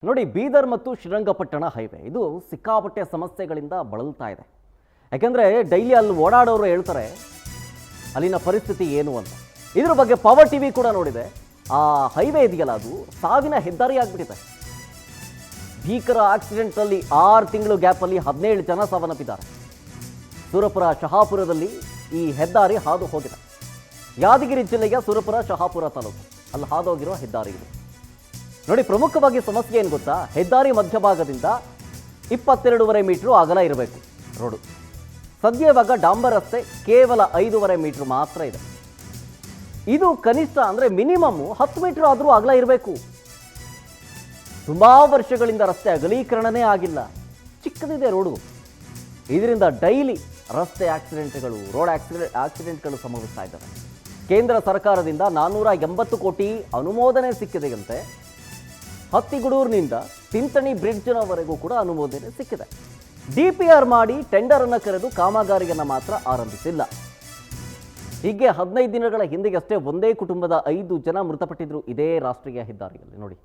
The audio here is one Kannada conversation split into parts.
ನೋಡಿ, ಬೀದರ್ ಮತ್ತು ಶ್ರೀರಂಗಪಟ್ಟಣ ಹೈವೇ ಇದು ಸಿಕ್ಕಾಪಟ್ಟೆ ಸಮಸ್ಯೆಗಳಿಂದ ಬಳಲ್ತಾ ಇದೆ. ಯಾಕೆಂದರೆ ಡೈಲಿ ಅಲ್ಲಿ ಓಡಾಡೋರು ಹೇಳ್ತಾರೆ ಅಲ್ಲಿನ ಪರಿಸ್ಥಿತಿ ಏನು ಅಂತ. ಇದ್ರ ಬಗ್ಗೆ ಪವರ್ ಟಿವಿ ಕೂಡ ನೋಡಿದೆ. ಆ ಹೈವೇ ಇದೆಯಲ್ಲ, ಅದು ಸಾವಿನ ಹೆದ್ದಾರಿ ಆಗಿಬಿಟ್ಟಿದೆ. ಭೀಕರ ಆಕ್ಸಿಡೆಂಟಲ್ಲಿ 6 ತಿಂಗಳು ಗ್ಯಾಪಲ್ಲಿ 17 ಜನ ಸಾವನ್ನಪ್ಪಿದ್ದಾರೆ. ಸುರಪುರ ಶಹಾಪುರದಲ್ಲಿ ಈ ಹೆದ್ದಾರಿ ಹಾದು ಹೋಗಿದೆ. ಯಾದಗಿರಿ ಜಿಲ್ಲೆಯ ಸುರಪುರ ಶಹಾಪುರ ತಾಲೂಕು ಅಲ್ಲಿ ಹಾದು ಹೋಗಿರೋ ಹೆದ್ದಾರಿ ಇದು. ನೋಡಿ, ಪ್ರಮುಖವಾಗಿ ಸಮಸ್ಯೆ ಏನು ಗೊತ್ತಾ? ಹೆದ್ದಾರಿ ಮಧ್ಯಭಾಗದಿಂದ 22.5 ಮೀಟರ್ ಅಗಲ ಇರಬೇಕು ರೋಡು. ಸದ್ಯ ಇವಾಗ ಡಾಂಬರ್ ರಸ್ತೆ ಕೇವಲ 5.5 ಮೀಟರ್ ಮಾತ್ರ ಇದೆ. ಇದು ಕನಿಷ್ಠ ಅಂದರೆ ಮಿನಿಮಮ್ 10 ಮೀಟರ್ ಆದರೂ ಅಗಲ ಇರಬೇಕು. ತುಂಬಾ ವರ್ಷಗಳಿಂದ ರಸ್ತೆ ಅಗಲೀಕರಣನೇ ಆಗಿಲ್ಲ, ಚಿಕ್ಕದಿದೆ ರೋಡು. ಇದರಿಂದ ಡೈಲಿ ರಸ್ತೆ ಆಕ್ಸಿಡೆಂಟ್ಗಳು, ರೋಡ್ ಆಕ್ಸಿಡೆಂಟ್ಗಳು ಸಂಭವಿಸ್ತಾ ಇದ್ದಾವೆ. ಕೇಂದ್ರ ಸರ್ಕಾರದಿಂದ 480 ಕೋಟಿ ಅನುಮೋದನೆ ಸಿಕ್ಕಿದೆಯಂತೆ. ಹತ್ತಿಗುಡೂರಿನಿಂದ ತಿಂತಣಿ ಬ್ರಿಡ್ಜ್ನವರೆಗೂ ಕೂಡ ಅನುಮೋದನೆ ಸಿಕ್ಕಿದೆ. DPR ಮಾಡಿ ಟೆಂಡರ್ ಅನ್ನು ಕರೆದು ಕಾಮಗಾರಿಯನ್ನು ಮಾತ್ರ ಆರಂಭಿಸಿಲ್ಲ. ಹೀಗೆ 15 ದಿನಗಳ ಹಿಂದೆಯಷ್ಟೇ ಒಂದೇ ಕುಟುಂಬದ 5 ಜನ ಮೃತಪಟ್ಟಿದ್ರು ಇದೇ ರಾಷ್ಟ್ರೀಯ ಹೆದ್ದಾರಿಯಲ್ಲಿ. ನೋಡಿ,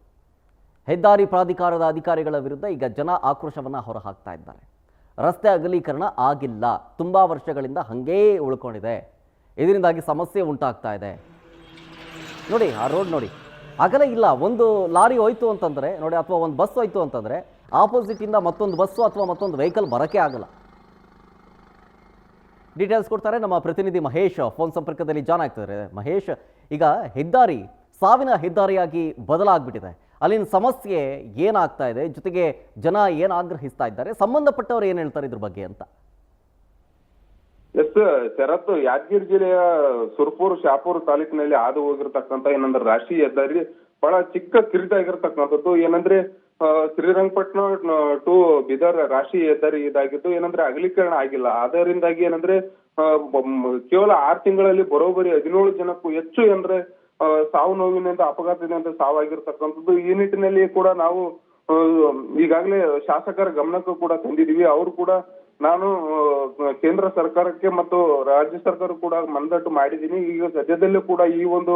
ಹೆದ್ದಾರಿ ಪ್ರಾಧಿಕಾರದ ಅಧಿಕಾರಿಗಳ ವಿರುದ್ಧ ಈಗ ಜನ ಆಕ್ರೋಶವನ್ನು ಹೊರಹಾಕ್ತಾ ಇದ್ದಾರೆ. ರಸ್ತೆ ಅಗಲೀಕರಣ ಆಗಿಲ್ಲ, ತುಂಬಾ ವರ್ಷಗಳಿಂದ ಹಂಗೇ ಉಳ್ಕೊಂಡಿದೆ, ಇದರಿಂದಾಗಿ ಸಮಸ್ಯೆ ಉಂಟಾಗ್ತಾ ಇದೆ. ನೋಡಿ, ಆ ರೋಡ್ ನೋಡಿ, ಅಗಲ ಇಲ್ಲ. ಒಂದು ಲಾರಿ ಹೋಯ್ತು ಅಂತಂದರೆ ನೋಡಿ, ಅಥವಾ ಒಂದು ಬಸ್ ಹೋಯ್ತು ಅಂತಂದರೆ ಆಪೋಸಿಟಿಂದ ಮತ್ತೊಂದು ಬಸ್ಸು ಅಥವಾ ಮತ್ತೊಂದು ವೆಹಿಕಲ್ ಬರೋಕ್ಕೆ ಆಗಲ್ಲ. ಡೀಟೇಲ್ಸ್ ಕೊಡ್ತಾರೆ ನಮ್ಮ ಪ್ರತಿನಿಧಿ ಮಹೇಶ್, ಫೋನ್ ಸಂಪರ್ಕದಲ್ಲಿ ಜಾಯ್ನ್ ಆಗ್ತಿದ್ದಾರೆ. ಮಹೇಶ್, ಈಗ ಹೆದ್ದಾರಿ ಸಾವಿನ ಹೆದ್ದಾರಿಯಾಗಿ ಬದಲಾಗ್ಬಿಟ್ಟಿದೆ. ಅಲ್ಲಿನ ಸಮಸ್ಯೆ ಏನಾಗ್ತಾ ಇದೆ, ಜೊತೆಗೆ ಜನ ಏನು ಆಗ್ರಹಿಸ್ತಾ ಇದ್ದಾರೆ, ಸಂಬಂಧಪಟ್ಟವರು ಏನು ಹೇಳ್ತಾರೆ ಇದ್ರ ಬಗ್ಗೆ ಅಂತ? ಎಸ್ ಶರತ್, ಯಾದಗಿರಿ ಜಿಲ್ಲೆಯ ಸುರಪುರ ಶಾಪುರ ತಾಲೂಕಿನಲ್ಲಿ ಹಾದು ಹೋಗಿರ್ತಕ್ಕಂಥ ಏನಂದ್ರೆ ರಾಷ್ಟ್ರೀಯ ಹೆದ್ದಾರಿ ಬಹಳ ಚಿಕ್ಕ ಕಿರಿತ ಆಗಿರ್ತಕ್ಕಂಥದ್ದು. ಏನಂದ್ರೆ ಶ್ರೀರಂಗಪಟ್ಟಣ ಟು ಬೀದರ್ ರಾಷ್ಟ್ರೀಯ ಹೆದ್ದಾರಿ ಇದಾಗಿದ್ದು ಏನಂದ್ರೆ ಅಗಲೀಕರಣ ಆಗಿಲ್ಲ. ಅದರಿಂದಾಗಿ ಏನಂದ್ರೆ ಕೇವಲ 6 ತಿಂಗಳಲ್ಲಿ ಬರೋಬ್ಬರಿ 17 ಜನಕ್ಕೂ ಹೆಚ್ಚು ಅಂದ್ರೆ ಸಾವು ನೋವಿನಿಂದ ಅಪಘಾತದಿಂದ ಸಾವಾಗಿರ್ತಕ್ಕಂಥದ್ದು. ಈ ನಿಟ್ಟಿನಲ್ಲಿ ಕೂಡ ನಾವು ಈಗಾಗಲೇ ಶಾಸಕರ ಗಮನಕ್ಕೂ ಕೂಡ ತಂದಿದೀವಿ. ಅವರು ಕೂಡ ನಾನು ಕೇಂದ್ರ ಸರ್ಕಾರಕ್ಕೆ ಮತ್ತು ರಾಜ್ಯ ಸರ್ಕಾರ ಕೂಡ ಮನದಟ್ಟು ಮಾಡಿದ್ದೀನಿ. ಈಗ ಸದ್ಯದಲ್ಲೂ ಕೂಡ ಈ ಒಂದು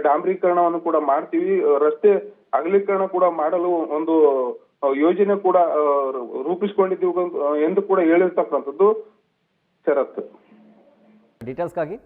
ಡಾಂಬರೀಕರಣವನ್ನು ಕೂಡ ಮಾಡ್ತೀವಿ. ರಸ್ತೆ ಅಗಲೀಕರಣ ಕೂಡ ಮಾಡಲು ಒಂದು ಯೋಜನೆ ಕೂಡ ರೂಪಿಸಿಕೊಂಡಿದ್ದೀವಿ ಎಂದು ಕೂಡ ಹೇಳಿರ್ತಕ್ಕಂಥದ್ದು. ಶರತ್, ಡೀಟೇಲ್ಸ್ಗಾಗಿ